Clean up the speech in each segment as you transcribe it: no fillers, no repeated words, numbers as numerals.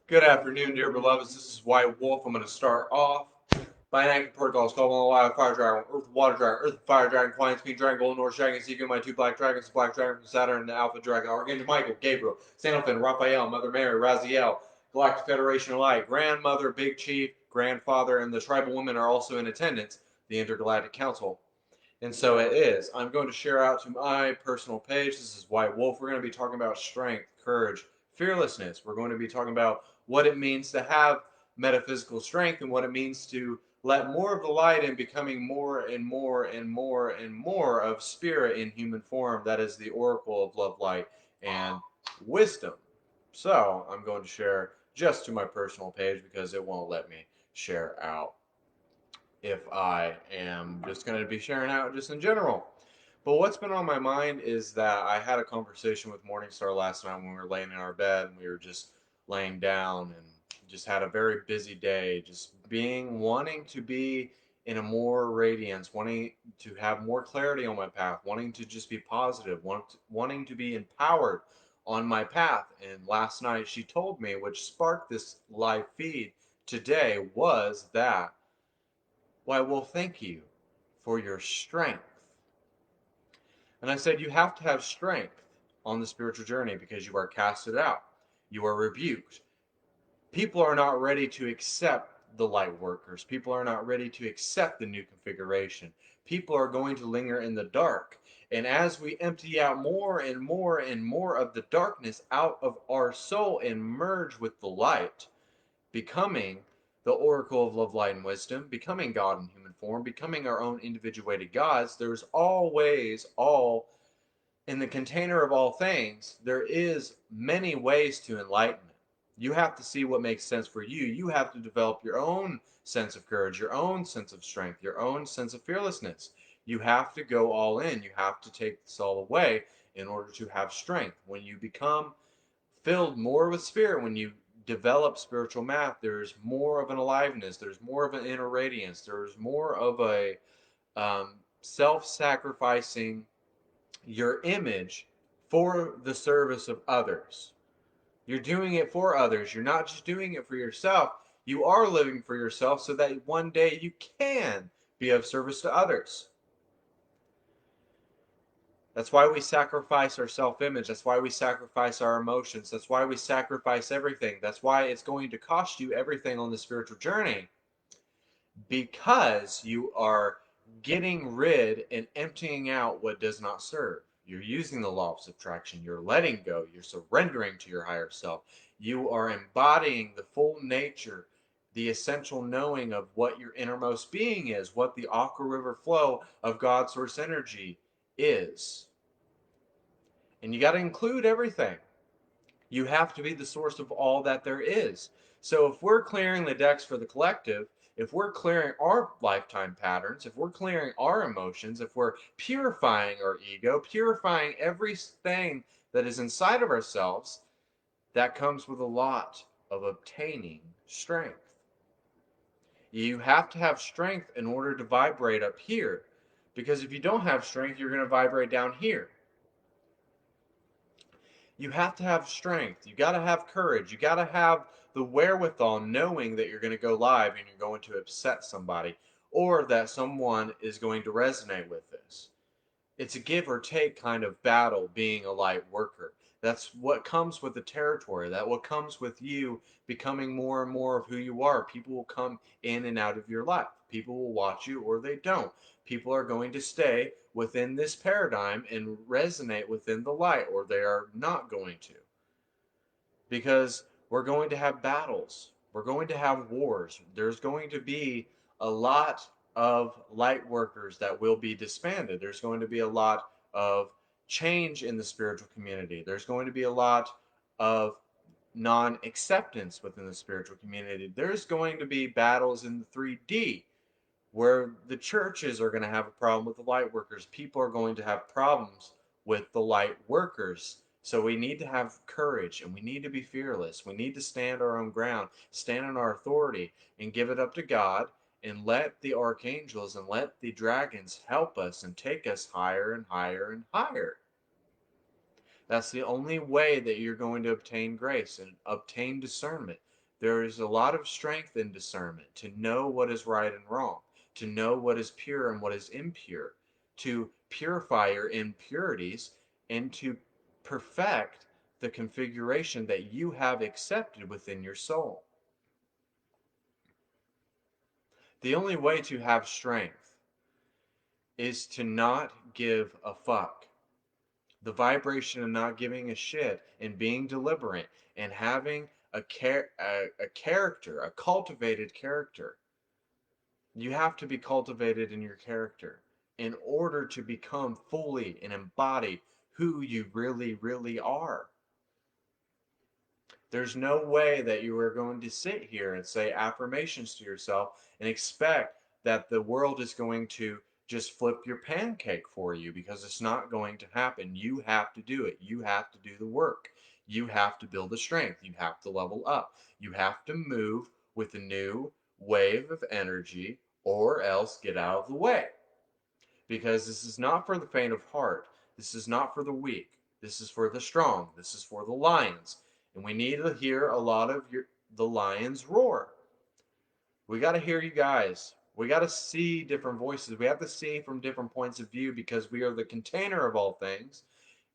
Good afternoon, dear beloveds. This is White Wolf. I'm going to start off by enacting protocols called on the Wild Fire Dragon, Earth Water Dragon, Earth Fire Dragon, Flying Speed Dragon, Golden North Dragon, Seeker, my two black dragons, the Black Dragon from Saturn, and the Alpha Dragon, Archangel Michael, Gabriel, Sandalphon, Raphael, Mother Mary, Raziel, Galactic Federation of Light, Grandmother, Big Chief, Grandfather, and the tribal women are also in attendance, the Intergalactic Council. And so it is. I'm going to share out to my personal page. This is White Wolf. We're going to be talking about strength, courage, fearlessness. We're going to be talking about what it means to have metaphysical strength and what it means to let more of the light in, becoming more and more and more and more of spirit in human form. That is the oracle of love, light, and wisdom. So I'm going to share just to my personal page because it won't let me share out if I am just going to be sharing out just in general. But what's been on my mind is that I had a conversation with Morningstar last night when we were laying in our bed and we were just laying down and just had a very busy day, just wanting to be in a more radiance, wanting to have more clarity on my path, wanting to just be positive, wanting to be empowered on my path. And last night she told me, which sparked this live feed today, was that, why, well, thank you for your strength. And I said, you have to have strength on the spiritual journey because you are casted out. You are rebuked. People are not ready to accept the light workers. People are not ready to accept the new configuration. People are going to linger in the dark. And as we empty out more and more and more of the darkness out of our soul and merge with the light, becoming the oracle of love, light, and wisdom, becoming God in human form, becoming our own individuated gods, there's always all in the container of all things, there is many ways to enlightenment. You have to see what makes sense for you. You have to develop your own sense of courage, your own sense of strength, your own sense of fearlessness. You have to go all in. You have to take this all away in order to have strength. When you become filled more with spirit, when you develop spiritual math, there's more of an aliveness, there's more of an inner radiance, there's more of a self-sacrificing your image for the service of others. You're doing it for others. You're not just doing it for yourself. You are living for yourself so that one day you can be of service to others. That's why we sacrifice our self-image. That's why we sacrifice our emotions. That's why we sacrifice everything. That's why it's going to cost you everything on the spiritual journey, because you are getting rid and emptying out what does not serve. You're using the law of subtraction. You're letting go. You're surrendering to your higher self. You are embodying the full nature, the essential knowing of what your innermost being is, what the aqua river flow of God's source energy is. And you got to include everything. You have to be the source of all that there is. So if we're clearing the decks for the collective, if we're clearing our lifetime patterns, if we're clearing our emotions, if we're purifying our ego, purifying everything that is inside of ourselves, that comes with a lot of obtaining strength. You have to have strength in order to vibrate up here, because if you don't have strength, you're going to vibrate down here. You have to have strength. You got to have courage. You got to have the wherewithal, knowing that you're going to go live and you're going to upset somebody, or that someone is going to resonate with this. It's a give or take kind of battle being a light worker. That's what comes with the territory. That what comes with you becoming more and more of who you are. People will come in and out of your life. People will watch you or they don't. People are going to stay within this paradigm and resonate within the light, or they are not going to. Because we're going to have battles. We're going to have wars. There's going to be a lot of light workers that will be disbanded. There's going to be a lot of change in the spiritual community. There's going to be a lot of non acceptance within the spiritual community. There's going to be battles in the 3D where the churches are going to have a problem with the light workers. People are going to have problems with the light workers. So we need to have courage and we need to be fearless. We need to stand our own ground, stand in our authority, and give it up to God, and let the archangels and let the dragons help us and take us higher and higher and higher. That's the only way that you're going to obtain grace and obtain discernment. There is a lot of strength in discernment to know what is right and wrong, to know what is pure and what is impure, to purify your impurities, and to perfect the configuration that you have accepted within your soul. The only way to have strength is to not give a fuck. The vibration of not giving a shit and being deliberate and having a character, a cultivated character. You have to be cultivated in your character in order to become fully and embody who you really, really are. There's no way that you are going to sit here and say affirmations to yourself and expect that the world is going to just flip your pancake for you, because it's not going to happen. You have to do it. You have to do the work. You have to build the strength. You have to level up. You have to move with a new wave of energy, or else get out of the way. Because this is not for the faint of heart. This is not for the weak. This is for the strong. This is for the lions. And we need to hear a lot of the lions roar. We got to hear you guys. We got to see different voices. We have to see from different points of view, because we are the container of all things.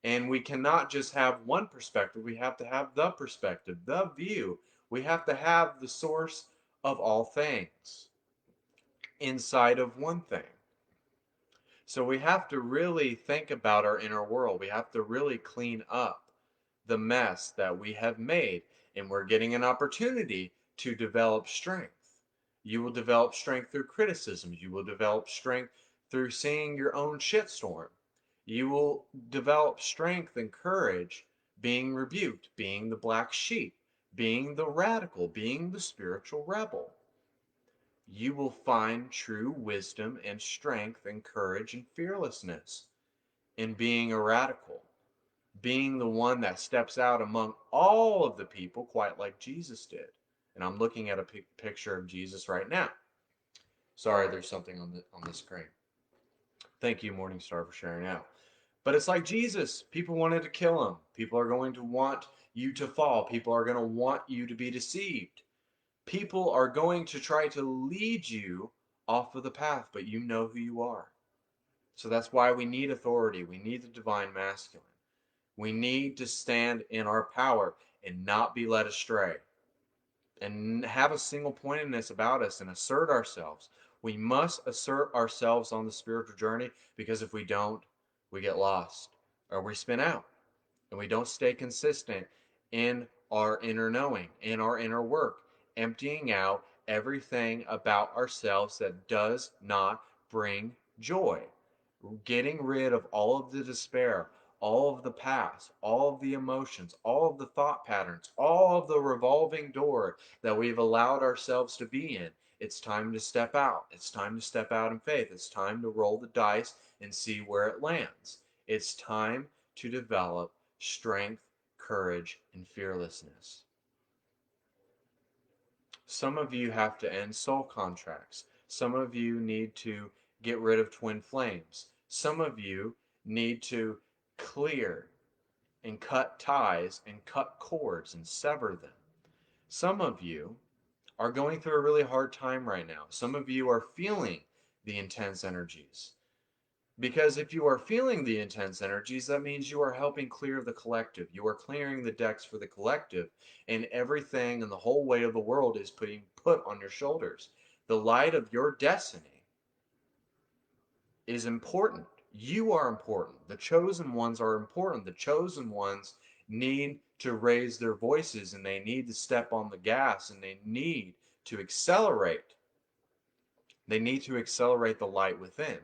And we cannot just have one perspective. We have to have the perspective, the view. We have to have the source of all things inside of one thing. So we have to really think about our inner world. We have to really clean up the mess that we have made. And we're getting an opportunity to develop strength. You will develop strength through criticism. You will develop strength through seeing your own shitstorm. You will develop strength and courage being rebuked, being the black sheep, being the radical, being the spiritual rebel. You will find true wisdom and strength and courage and fearlessness in being a radical, being the one that steps out among all of the people, quite like Jesus did. And I'm looking at a picture of Jesus right now. Sorry, there's something on the screen. Thank you, Morningstar, for sharing out. But it's like Jesus. People wanted to kill him. People are going to want you to fall. People are going to want you to be deceived. People are going to try to lead you off of the path, but you know who you are. So that's why we need authority. We need the divine masculine. We need to stand in our power and not be led astray, and have a single pointedness about us and assert ourselves. We must assert ourselves on the spiritual journey, because if we don't, we get lost or we spin out, and we don't stay consistent in our inner knowing, in our inner work, emptying out everything about ourselves that does not bring joy, getting rid of all of the despair, all of the past, all of the emotions, all of the thought patterns, all of the revolving door that we've allowed ourselves to be in. It's time to step out. It's time to step out in faith. It's time to roll the dice and see where it lands. It's time to develop strength, courage, and fearlessness. Some of you have to end soul contracts. Some of you need to get rid of twin flames. Some of you need to clear and cut ties and cut cords and sever them. Some of you are going through a really hard time right now. Some of you are feeling the intense energies. Because if you are feeling the intense energies, that means you are helping clear the collective. You are clearing the decks for the collective, and everything and the whole weight of the world is being put on your shoulders. The light of your destiny is important. You are important. The chosen ones are important. The chosen ones need to raise their voices, and they need to step on the gas, and they need to accelerate. They need to accelerate the light within.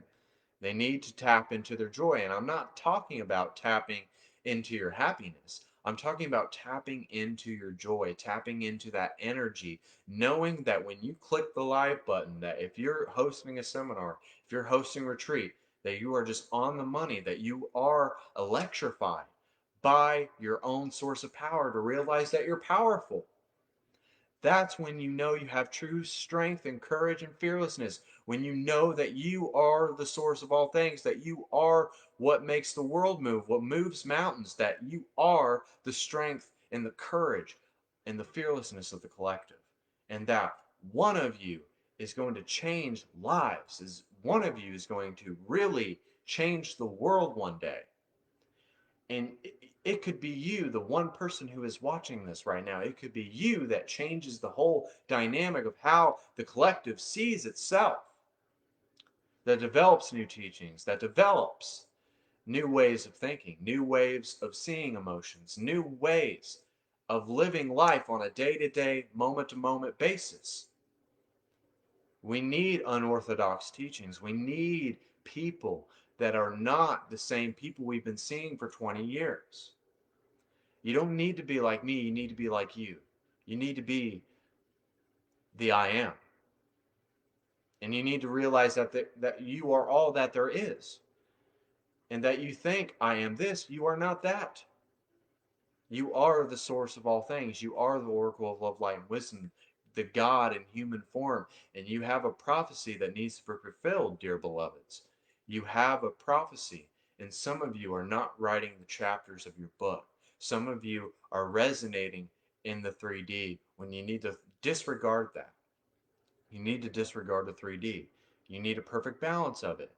They need to tap into their joy. And I'm not talking about tapping into your happiness. I'm talking about tapping into your joy, tapping into that energy, knowing that when you click the live button, that if you're hosting a seminar, if you're hosting a retreat, that you are just on the money, that you are electrified by your own source of power to realize that you're powerful. That's when you know you have true strength and courage and fearlessness. When you know that you are the source of all things, that you are what makes the world move, what moves mountains, that you are the strength and the courage and the fearlessness of the collective, and that one of you is going to change lives, is one of you is going to really change the world one day. And it could be you, the one person who is watching this right now. It could be you that changes the whole dynamic of how the collective sees itself, that develops new teachings, that develops new ways of thinking, new ways of seeing emotions, new ways of living life on a day to day, moment to moment basis. We need unorthodox teachings. We need people that are not the same people we've been seeing for 20 years. You don't need to be like me, you need to be like you. You need to be the I am. And you need to realize that you are all that there is. And that you think I am this, you are not that. You are the source of all things. You are the oracle of love, light, and wisdom, the God in human form. And you have a prophecy that needs to be fulfilled, dear beloveds. You have a prophecy. And some of you are not writing the chapters of your book. Some of you are resonating in the 3D when you need to disregard that. You need to disregard the 3D. You need a perfect balance of it.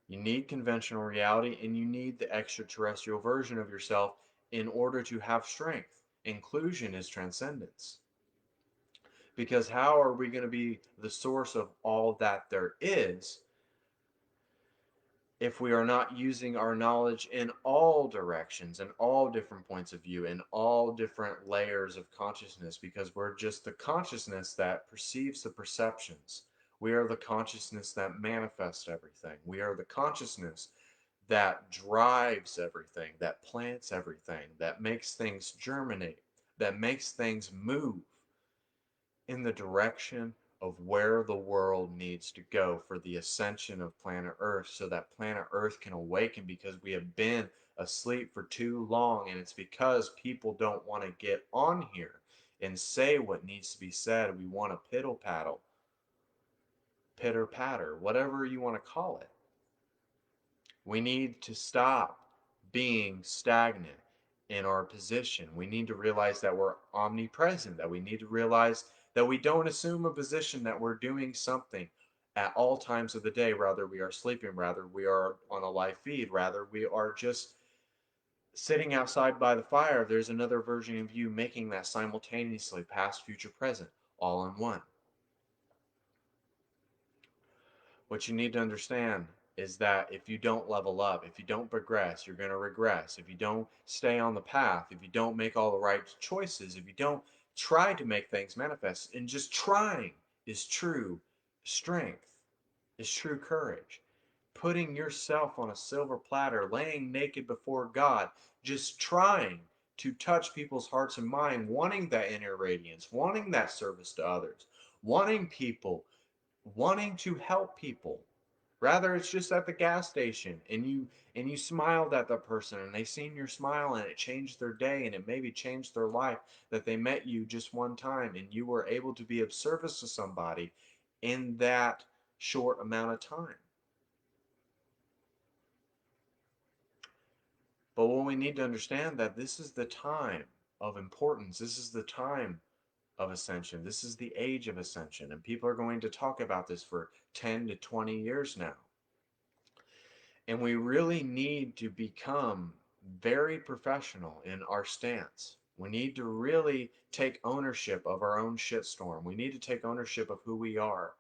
You need conventional reality and you need the extraterrestrial version of yourself in order to have strength. Inclusion is transcendence. Because how are we going to be the source of all that there is if we are not using our knowledge in all directions, in all different points of view, in all different layers of consciousness? Because we're just the consciousness that perceives the perceptions. We are the consciousness that manifests everything. We are the consciousness that drives everything, that plants everything, that makes things germinate, that makes things move in the direction of where the world needs to go for the ascension of planet Earth so that planet Earth can awaken, because we have been asleep for too long. And it's because people don't want to get on here and say what needs to be said. We want to piddle paddle, pitter patter, whatever you want to call it. We need to stop being stagnant in our position. We need to realize that we're omnipresent, that we need to realize that we don't assume a position that we're doing something at all times of the day. Rather, we are sleeping, rather, we are on a live feed, rather, we are just sitting outside by the fire. There's another version of you making that simultaneously, past, future, present, all in one. What you need to understand is that if you don't level up, if you don't progress, you're going to regress. If you don't stay on the path, if you don't make all the right choices, if you don't try to make things manifest, and just trying is true strength, is true courage. Putting yourself on a silver platter, laying naked before God, just trying to touch people's hearts and mind, wanting that inner radiance, wanting that service to others, wanting people, wanting to help people. Rather, it's just at the gas station and you smiled at that person and they seen your smile and it changed their day and it maybe changed their life, that they met you just one time and you were able to be of service to somebody in that short amount of time. But when we need to understand that this is the time of importance, this is the time of ascension, this is the age of ascension, and people are going to talk about this for 10 to 20 years now. And we really need to become very professional in our stance. We need to really take ownership of our own shitstorm. We need to take ownership of who we are.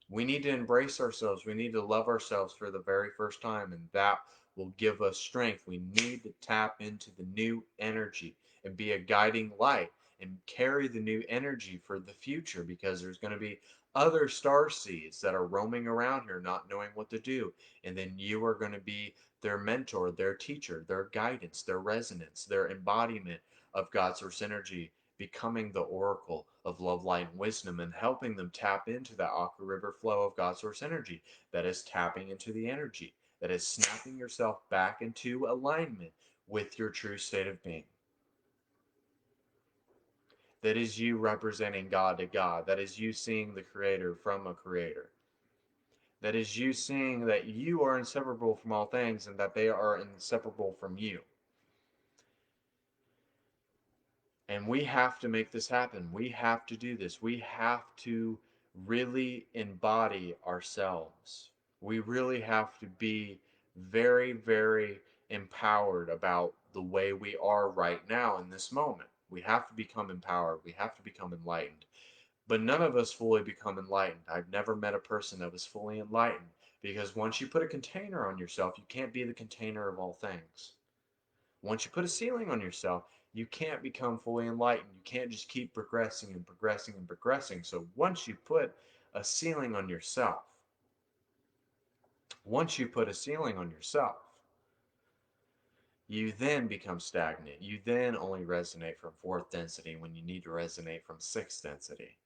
We need to embrace ourselves. We need to love ourselves for the very first time, and that will give us strength. We need to tap into the new energy and be a guiding light and carry the new energy for the future, because there's going to be other star seeds that are roaming around here not knowing what to do. And then you are going to be their mentor, their teacher, their guidance, their resonance, their embodiment of God's source energy, becoming the oracle of love, light, and wisdom, and helping them tap into that aqua river flow of God's source energy that is tapping into the energy, that is snapping yourself back into alignment with your true state of being. That is you representing God to God. That is you seeing the creator from a creator. That is you seeing that you are inseparable from all things and that they are inseparable from you. And we have to make this happen. We have to do this. We have to really embody ourselves. We really have to be very, very empowered about the way we are right now in this moment. We have to become empowered. We have to become enlightened. But none of us fully become enlightened. I've never met a person that was fully enlightened, because once you put a container on yourself, you can't be the container of all things. Once you put a ceiling on yourself, you can't become fully enlightened. You can't just keep progressing and progressing and progressing. So once you put a ceiling on yourself, once you put a ceiling on yourself, you then become stagnant. You then only resonate from fourth density when you need to resonate from sixth density.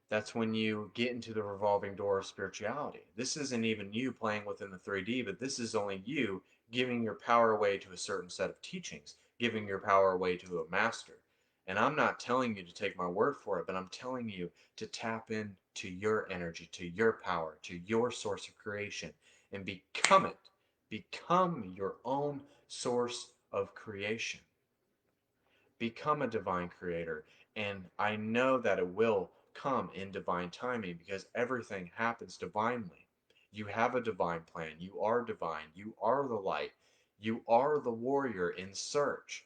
That's when you get into the revolving door of spirituality. This isn't even you playing within the 3D, but this is only you giving your power away to a certain set of teachings, giving your power away to a master. And I'm not telling you to take my word for it, but I'm telling you to tap into your energy, to your power, to your source of creation, and become it. Become your own source of creation. Become a divine creator. And I know that it will come in divine timing, because everything happens divinely. You have a divine plan. You are divine. You are the light. You are the warrior in search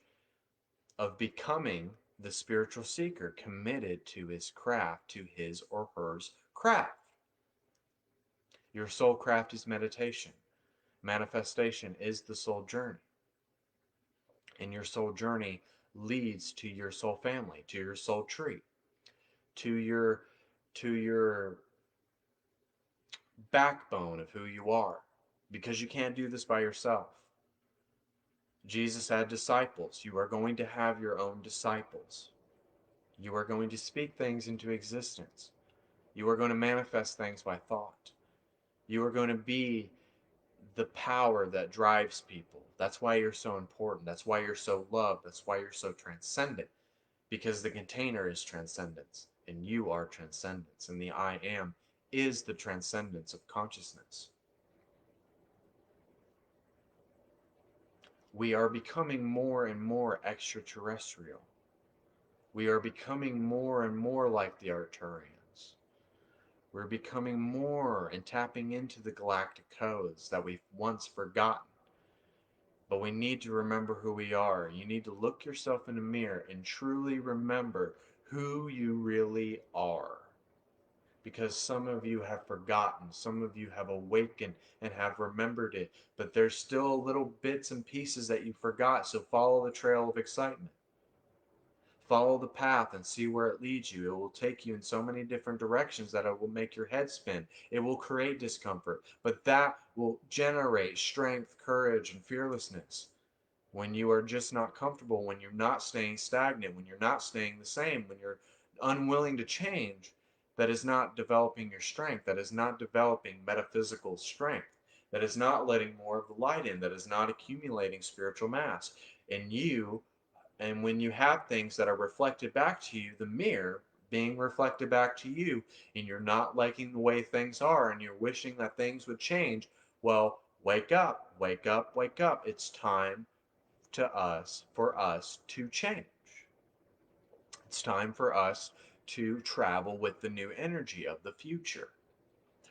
of becoming the spiritual seeker committed to his craft, to his or hers craft. Your soul craft is meditation. Manifestation is the soul journey. And your soul journey leads to your soul family, to your soul tree, to your backbone of who you are, because you can't do this by yourself. Jesus had disciples. You are going to have your own disciples. You are going to speak things into existence. You are going to manifest things by thought. You are going to be the power that drives people. That's why you're so important. That's why you're so loved. That's why you're so transcendent, because the container is transcendence and you are transcendence, and the I am is the transcendence of consciousness. We are becoming more and more extraterrestrial. We are becoming more and more like the Arcturians. We're becoming more and tapping into the galactic codes that we've once forgotten. But we need to remember who we are. You need to look yourself in the mirror and truly remember who you really are. Because some of you have forgotten, some of you have awakened and have remembered it, but there's still little bits and pieces that you forgot. So follow the trail of excitement. Follow the path and see where it leads you. It will take you in so many different directions that it will make your head spin. It will create discomfort, but that will generate strength, courage, and fearlessness. When you are just not comfortable, when you're not staying stagnant, when you're not staying the same, when you're unwilling to change, that is not developing your strength, that is not developing metaphysical strength, that is not letting more of the light in, that is not accumulating spiritual mass. And when you have things that are reflected back to you, the mirror being reflected back to you, and you're not liking the way things are, and you're wishing that things would change, well, wake up, wake up, wake up. It's time for us to change. It's time for us to travel with the new energy of the future.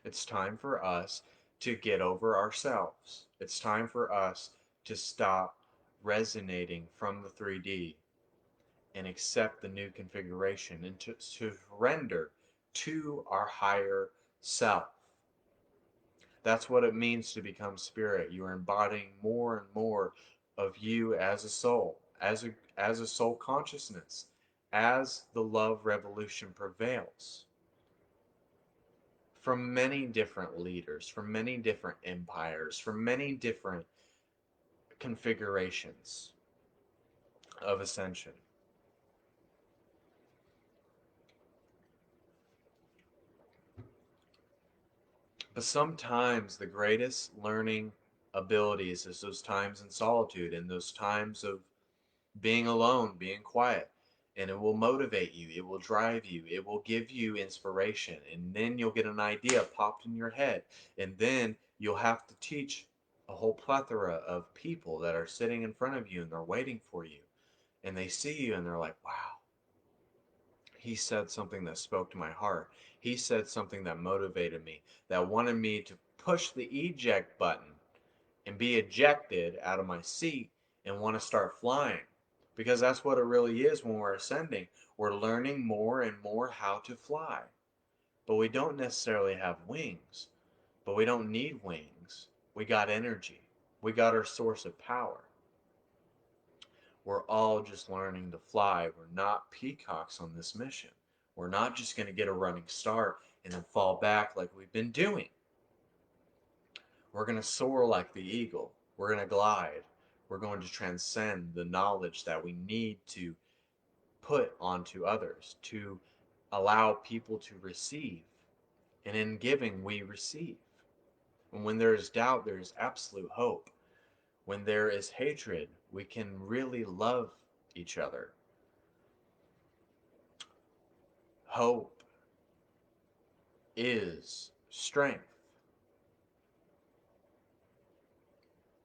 It's time for us to get over ourselves. It's time for us to stop resonating from the 3D and accept the new configuration, and to surrender to our higher self. That's what it means to become spirit. You are embodying more and more of you as a soul, as a soul consciousness, as the love revolution prevails. From many different leaders, from many different empires, from many different configurations of ascension. But sometimes the greatest learning abilities is those times in solitude, and those times of being alone, being quiet. And it will motivate you, it will drive you, it will give you inspiration. And then you'll get an idea popped in your head. And then you'll have to teach a whole plethora of people that are sitting in front of you and they're waiting for you. and they see you and they're like, wow, he said something that spoke to my heart. He said something that motivated me, that wanted me to push the eject button and be ejected out of my seat and want to start flying. Because that's what it really is when we're ascending. We're learning more and more how to fly. But we don't necessarily have wings. But we don't need wings. We got energy. We got our source of power. We're all just learning to fly. We're not peacocks on this mission. We're not just going to get a running start and then fall back like we've been doing. We're going to soar like the eagle. We're going to glide. We're going to transcend the knowledge that we need to put onto others, to allow people to receive. And in giving, we receive. And when there is doubt, there is absolute hope. When there is hatred, we can really love each other. Hope is strength.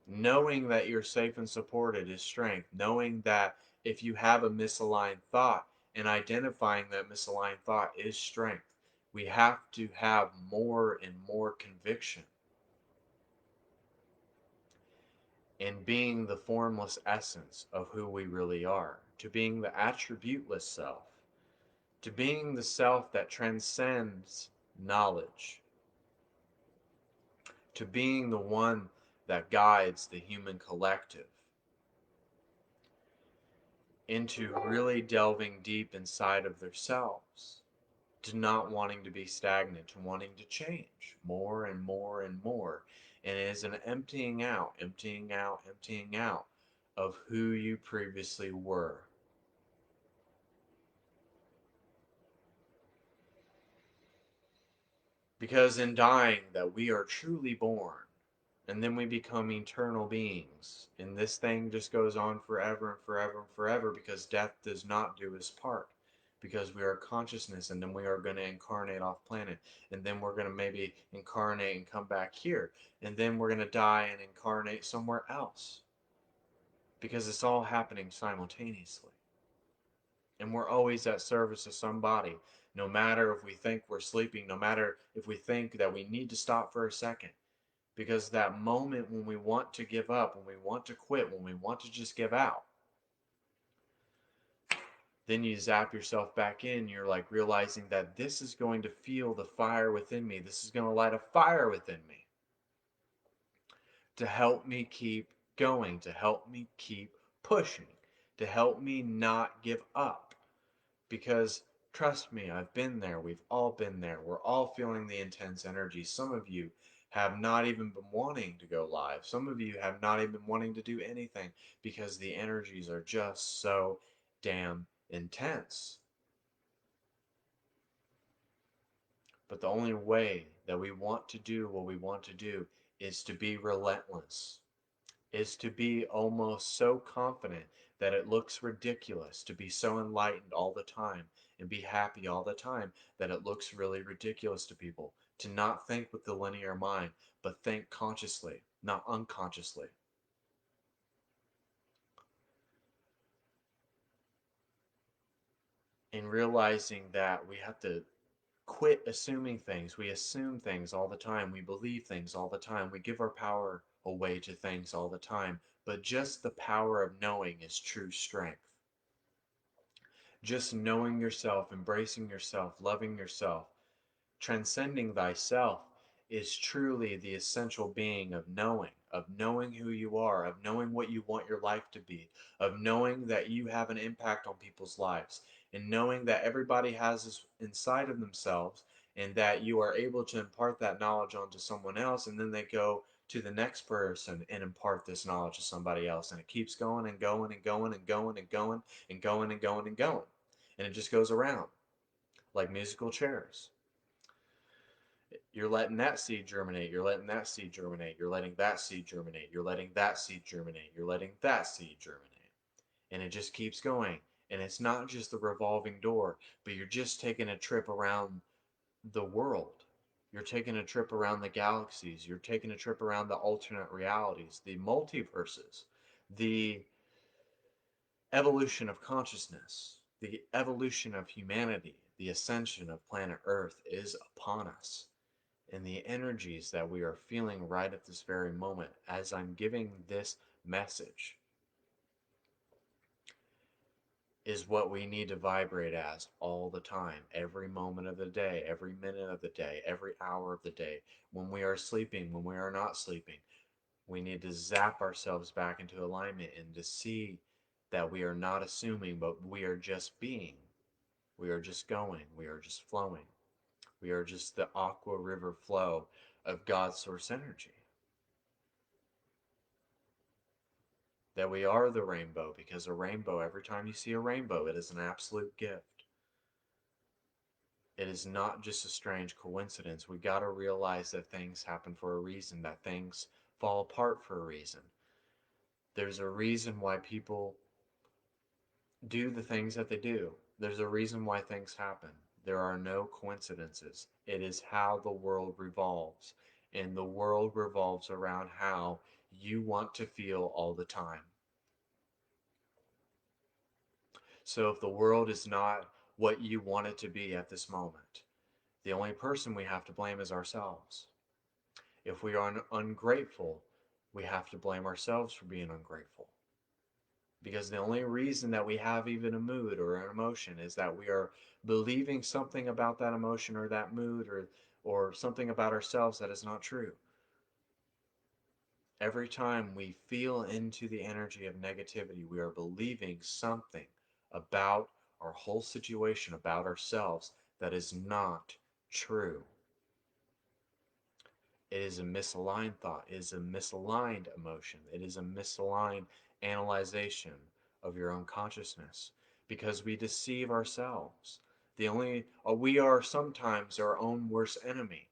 Knowing that you're safe and supported is strength. Knowing that if you have a misaligned thought and identifying that misaligned thought is strength. We have to have more and more conviction in being the formless essence of who we really are, to being the attributeless self, to being the self that transcends knowledge, to being the one that guides the human collective into really delving deep inside of themselves, to not wanting to be stagnant, to wanting to change more and more and more. And it is an emptying out, emptying out, emptying out of who you previously were. Because in dying that we are truly born, and then we become eternal beings. And this thing just goes on forever and forever and forever because death does not do its part. Because we are consciousness, and then we are going to incarnate off planet, and then we're going to maybe incarnate and come back here, and then we're going to die and incarnate somewhere else. Because it's all happening simultaneously. And we're always at service of somebody, no matter if we think we're sleeping, no matter if we think that we need to stop for a second. Because that moment when we want to give up, when we want to quit, when we want to just give out, then you zap yourself back in. You're like realizing that this is going to fuel the fire within me. This is going to light a fire within me to help me keep going, to help me keep pushing, to help me not give up. Because trust me, I've been there. We've all been there. We're all feeling the intense energy. Some of you have not even been wanting to go live. Some of you have not even been wanting to do anything because the energies are just so damn intense. But the only way that we want to do what we want to do is to be relentless, is to be almost so confident that it looks ridiculous, to be so enlightened all the time and be happy all the time that it looks really ridiculous to people, to not think with the linear mind, but think consciously, not unconsciously. And realizing that we have to quit assuming things. We assume things all the time. We believe things all the time. We give our power away to things all the time. But just the power of knowing is true strength. Just knowing yourself, embracing yourself, loving yourself, transcending thyself is truly the essential being of knowing who you are, of knowing what you want your life to be, of knowing that you have an impact on people's lives, and knowing that everybody has this inside of themselves, and that you are able to impart that knowledge onto someone else, and then they go to the next person and impart this knowledge to somebody else, and it keeps going and going and going and going and going and going and going and going, and it just goes around like musical chairs. You're letting that seed germinate, you're letting that seed germinate, you're letting that seed germinate, you're letting that seed germinate, you're letting that seed germinate. And it just keeps going. And it's not just the revolving door, but you're just taking a trip around the world. You're taking a trip around the galaxies. You're taking a trip around the alternate realities, the multiverses, the evolution of consciousness, the evolution of humanity, the ascension of planet Earth is upon us. And the energies that we are feeling right at this very moment, as I'm giving this message, is what we need to vibrate as all the time, every moment of the day, every minute of the day, every hour of the day. When we are sleeping, when we are not sleeping, we need to zap ourselves back into alignment and to see that we are not assuming, but we are just being. We are just going. We are just flowing. We are just the aqua river flow of God's source energy. That we are the rainbow, because a rainbow, every time you see a rainbow, it is an absolute gift. It is not just a strange coincidence. We got to realize that things happen for a reason, that things fall apart for a reason. There's a reason why people do the things that they do. There's a reason why things happen. There are no coincidences. It is how the world revolves. And the world revolves around how you want to feel all the time. So if the world is not what you want it to be at this moment, the only person we have to blame is ourselves. If we are ungrateful, we have to blame ourselves for being ungrateful. Because the only reason that we have even a mood or an emotion is that we are believing something about that emotion or that mood, or something about ourselves that is not true. Every time we feel into the energy of negativity, we are believing something about our whole situation, about ourselves, that is not true. It is a misaligned thought. It is a misaligned emotion. It is a misaligned analyzation of your own consciousness, because we deceive ourselves. We are sometimes our own worst enemy,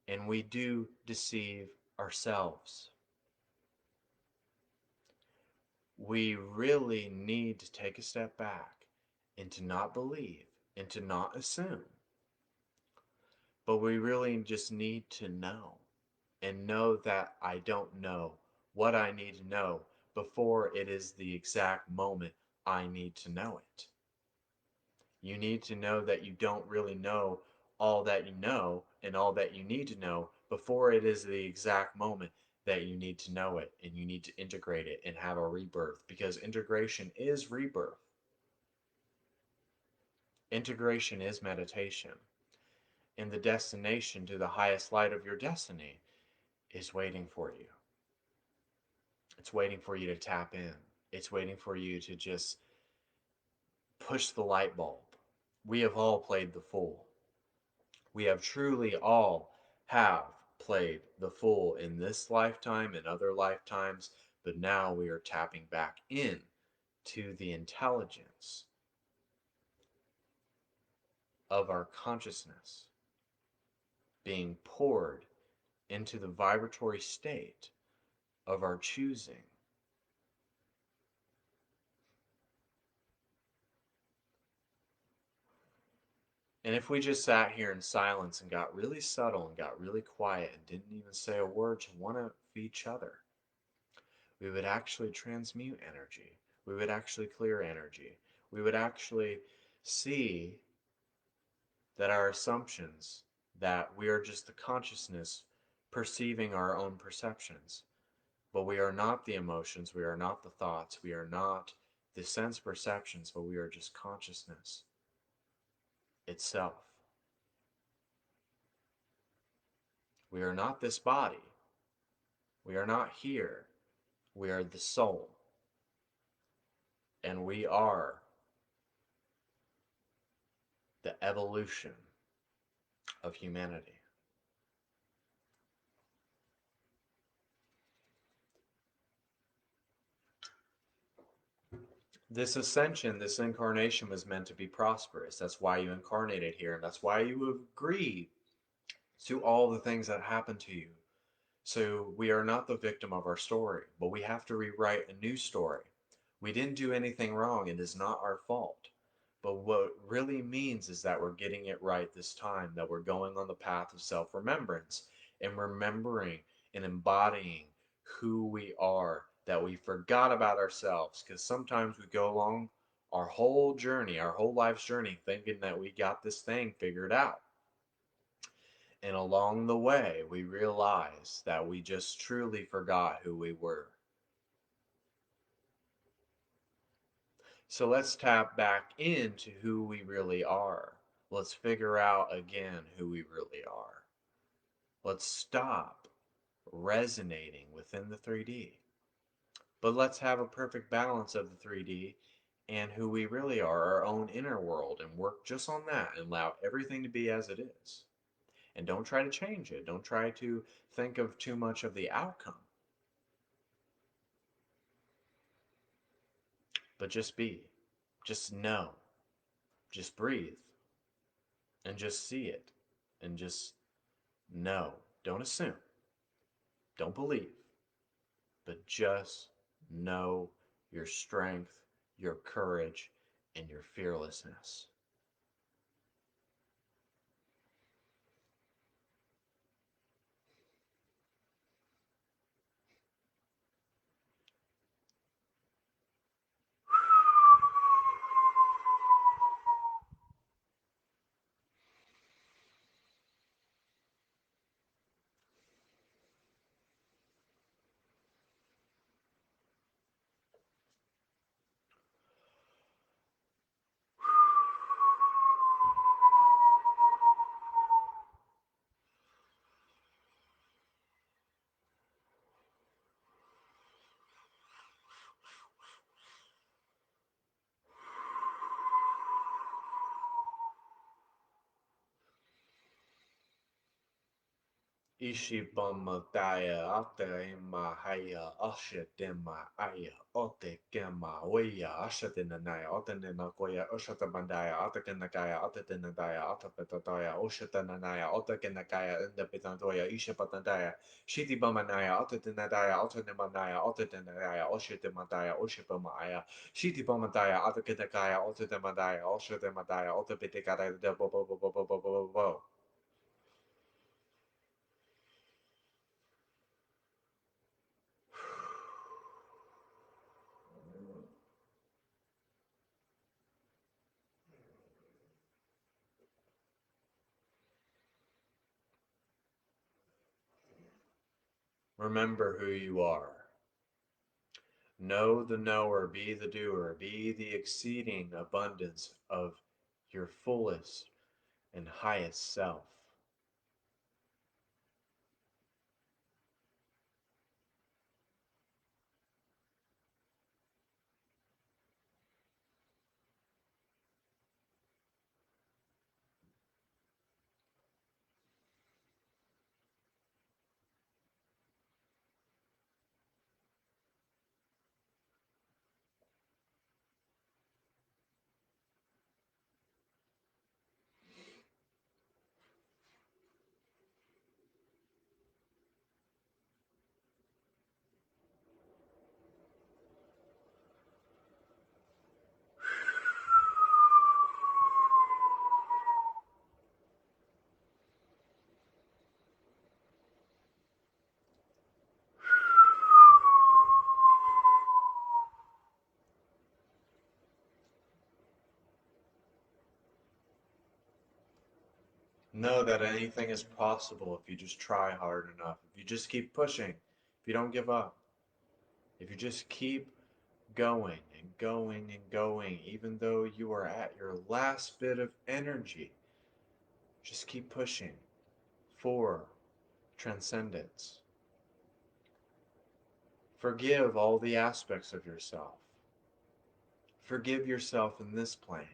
and we do deceive ourselves. We really need to take a step back and to not believe and to not assume. But we really just need to know, and know that I don't know what I need to know before it is the exact moment I need to know it. You need to know that you don't really know all that you know and all that you need to know before it is the exact moment that you need to know it, and you need to integrate it and have a rebirth, because integration is rebirth. Integration is meditation, and the destination to the highest light of your destiny is waiting for you. It's waiting for you to tap in. It's waiting for you to just push the light bulb. We have all played the fool. We have truly all have played the fool in this lifetime and other lifetimes, but now we are tapping back in to the intelligence of our consciousness being poured into the vibratory state of our choosing. And if we just sat here in silence and got really subtle and got really quiet and didn't even say a word to one of each other, we would actually transmute energy. We would actually clear energy. We would actually see that our assumptions, that we are just the consciousness perceiving our own perceptions, but we are not the emotions, we are not the thoughts, we are not the sense perceptions, but we are just consciousness itself. We are not this body. We are not here. We are the soul. And we are the evolution of humanity. This ascension, this incarnation was meant to be prosperous. That's why you incarnated here, and that's why you agreed to all the things that happened to you. So we are not the victim of our story, but we have to rewrite a new story. We didn't do anything wrong. It is not our fault. But what it really means is that we're getting it right this time, that we're going on the path of self remembrance and remembering and embodying who we are that we forgot about ourselves, because sometimes we go along our whole journey, our whole life's journey, thinking that we got this thing figured out. And along the way, we realize that we just truly forgot who we were. So let's tap back into who we really are. Let's figure out again who we really are. Let's stop resonating within the 3D. But let's have a perfect balance of the 3D and who we really are, our own inner world, and work just on that and allow everything to be as it is. And don't try to change it. Don't try to think of too much of the outcome. But just be. Just know. Just breathe. And just see it. And just know. Don't assume. Don't believe. But just know your strength, your courage, and your fearlessness. Ishibamataya Atema Haya Ashetema Aya Ote Gema Waya Ashatinanaya Otaninakoya Oshatabandaya Atakanakaya Atatinadaya Atapetataya Oshatananaya Otakanakaya Indapitantoya Ishapatandaya Shitibamanaya Atatinadaya Otanimanaya Otatinadaya Oshitimadaya Oshipamaya Shitibamataya Atakanakaya Otatimadaya Oshatimadaya Otapitikada Bo. Remember who you are. Know the knower, be the doer, be the exceeding abundance of your fullest and highest self. Know that anything is possible if you just try hard enough, if you just keep pushing, if you don't give up, if you just keep going and going and going, even though you are at your last bit of energy, just keep pushing for transcendence. Forgive all the aspects of yourself. Forgive yourself in this plane.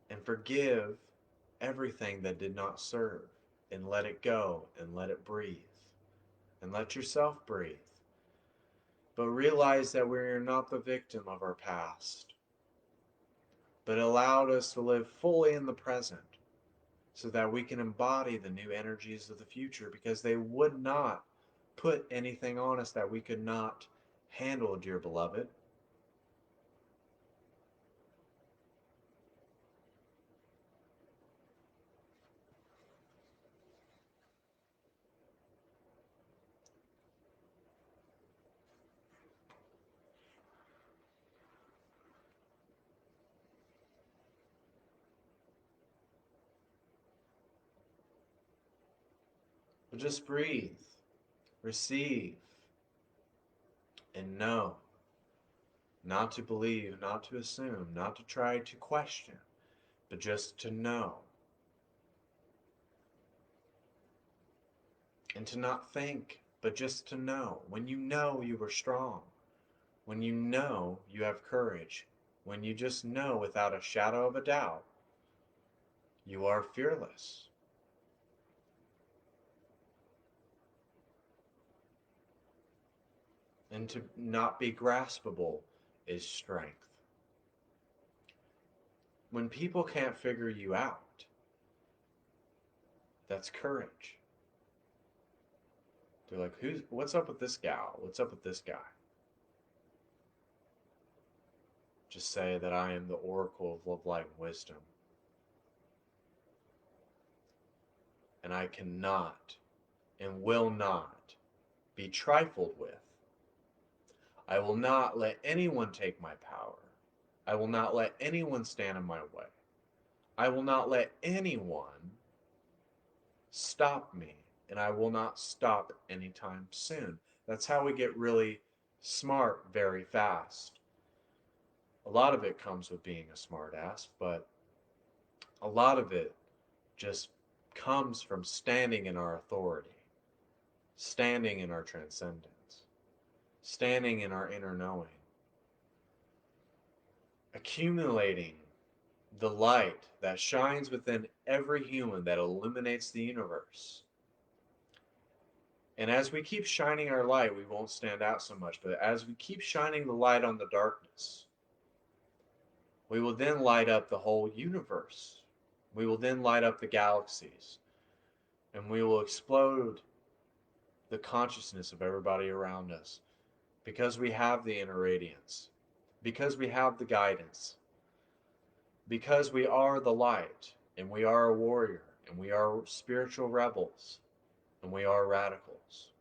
And forgive everything that did not serve. And let it go and let it breathe. And let yourself breathe. But realize that we are not the victim of our past, but allowed us to live fully in the present so that we can embody the new energies of the future, because they would not put anything on us that we could not handle, dear beloved. But just breathe, receive, and know. Not to believe, not to assume, not to try to question, but just to know. And to not think, but just to know. When you know, you are strong. When you know, you have courage. When you just know without a shadow of a doubt, you are fearless. And to not be graspable is strength. When people can't figure you out, that's courage. They're like, what's up with this gal? What's up with this guy? Just say that I am the oracle of love, light, and wisdom. And I cannot and will not be trifled with. I will not let anyone take my power. I will not let anyone stand in my way. I will not let anyone stop me, and I will not stop anytime soon. That's how we get really smart very fast. A lot of it comes with being a smartass, but a lot of it just comes from standing in our authority, standing in our transcendence, standing in our inner knowing, accumulating the light that shines within every human that illuminates the universe. And as we keep shining our light, we won't stand out so much. But as we keep shining the light on the darkness, we will then light up the whole universe. We will then light up the galaxies. And we will explode the consciousness of everybody around us because we have the inner radiance, because we have the guidance, because we are the light, and we are a warrior, and we are spiritual rebels, and we are radicals.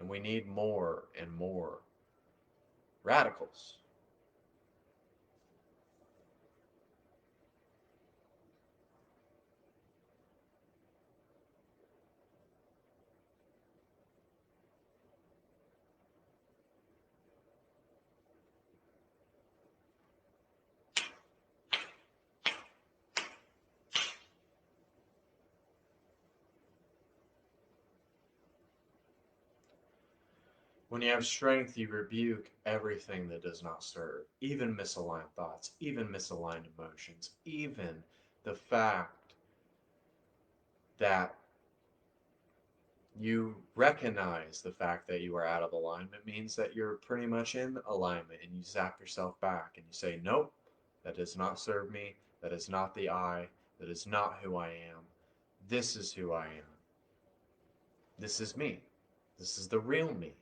And we need more and more radicals. When you have strength, you rebuke everything that does not serve, even misaligned thoughts, even misaligned emotions, even the fact that you recognize the fact that you are out of alignment means that you're pretty much in alignment, and you zap yourself back and you say, nope, that does not serve me. That is not the I. That is not who I am. This is who I am. This is me. This is the real me,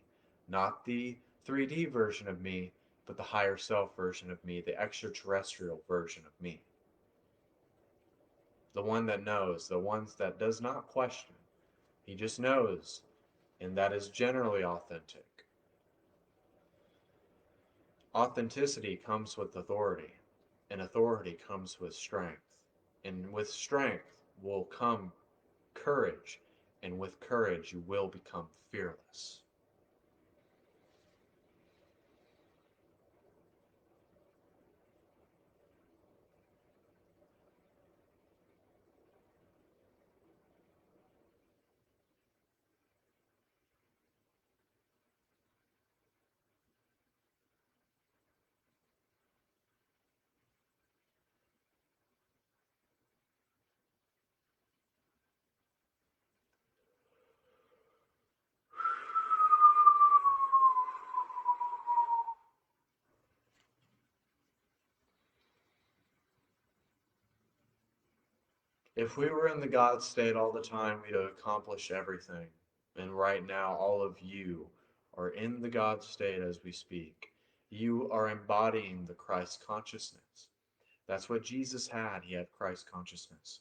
not the 3D version of me, but the higher self version of me, the extraterrestrial version of me. The one that knows, the one that does not question. He just knows, and that is generally authentic. Authenticity comes with authority, and authority comes with strength. And with strength will come courage, and with courage you will become fearless. If we were in the God state all the time, we'd accomplish everything. And right now, all of you are in the God state as we speak. You are embodying the Christ consciousness. That's what Jesus had. He had Christ consciousness.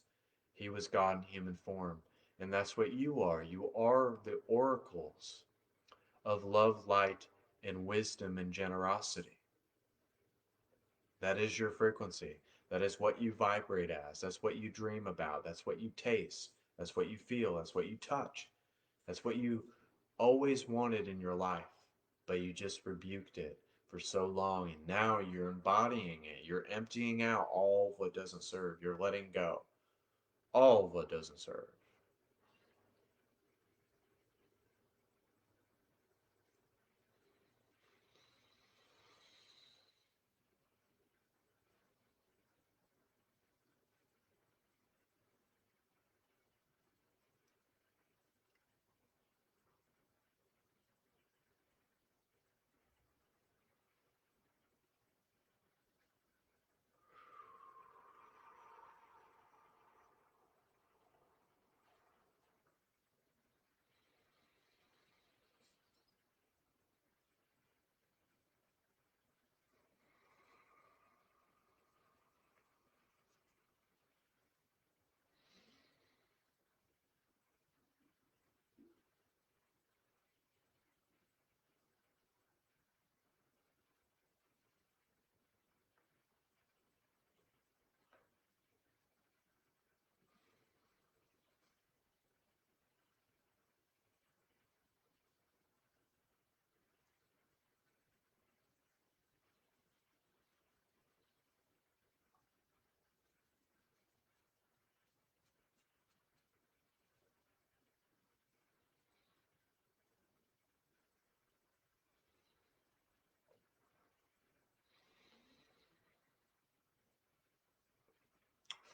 He was God in human form. And that's what you are. You are the oracles of love, light, and wisdom and generosity. That is your frequency. That is what you vibrate as. That's what you dream about. That's what you taste. That's what you feel. That's what you touch. That's what you always wanted in your life, but you just rebuked it for so long. And now you're embodying it. You're emptying out all of what doesn't serve. You're letting go. All of what doesn't serve.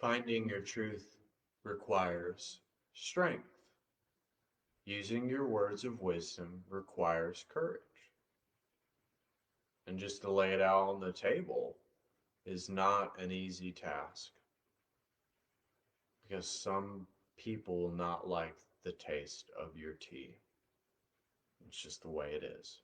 Finding your truth requires strength. Using your words of wisdom requires courage. And just to lay it out on the table is not an easy task because some people will not like the taste of your tea. It's just the way it is.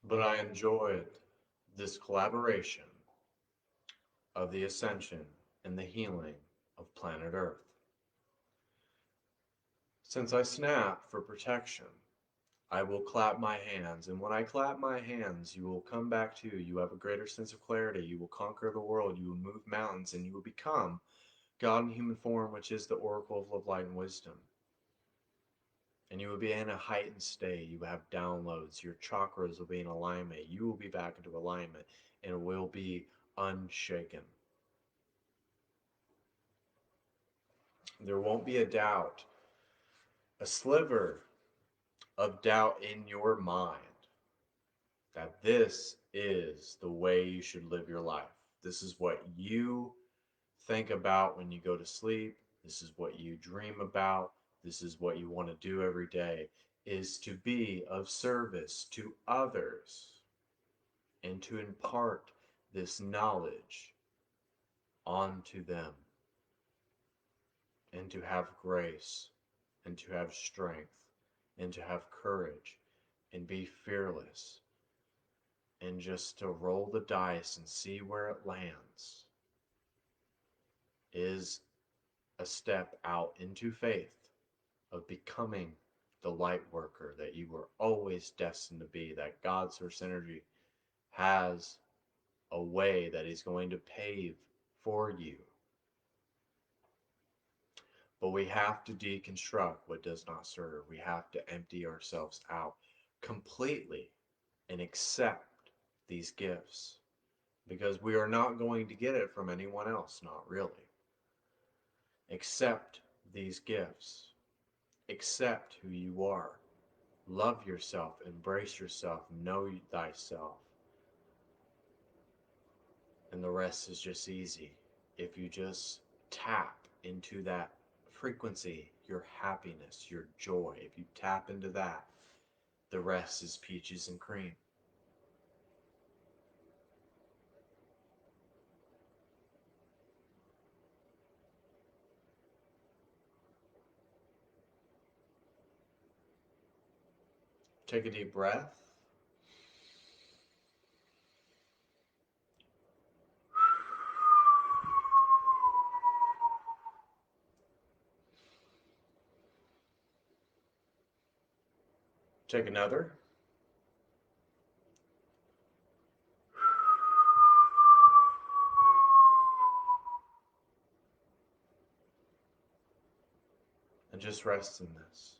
But I enjoyed this collaboration of the ascension and the healing of planet Earth. Since I snap for protection, I will clap my hands, and when I clap my hands, you will come back to you. You have a greater sense of clarity. You will conquer the world. You will move mountains, and you will become God in human form, which is the oracle of love, light, and wisdom. And you will be in a heightened state. You will have downloads. Your chakras will be in alignment. You will be back into alignment, and it will be unshaken. There won't be a doubt, a sliver of doubt in your mind that this is the way you should live your life. This is what you think about when you go to sleep. This is what you dream about. This is what you want to do every day, is to be of service to others and to impart this knowledge onto them, and to have grace, and to have strength, and to have courage, and be fearless, and just to roll the dice and see where it lands is a step out into faith of becoming the light worker that you were always destined to be, that God's source energy has a way that He's going to pave for you. But we have to deconstruct what does not serve. We have to empty ourselves out completely and accept these gifts, because we are not going to get it from anyone else, not really. Accept these gifts. Accept who you are. Love yourself, embrace yourself, know thyself. And the rest is just easy. If you just tap into that frequency, your happiness, your joy, if you tap into that, the rest is peaches and cream. Take a deep breath. Take another. And just rest in this.